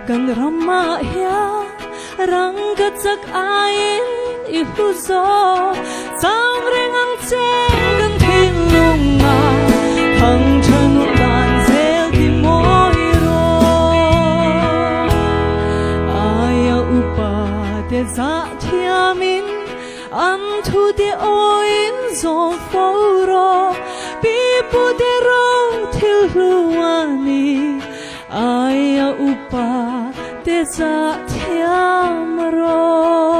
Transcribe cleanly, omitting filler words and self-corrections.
Kan ramaya ranggatak ain ihuzo Samring ang cenggan kilunga Hang chanulan zel di moiro Ayaw upa de za tiamin Antu de oin zo foro Pipu de ro tiluani Ayaw upa Desa tiamro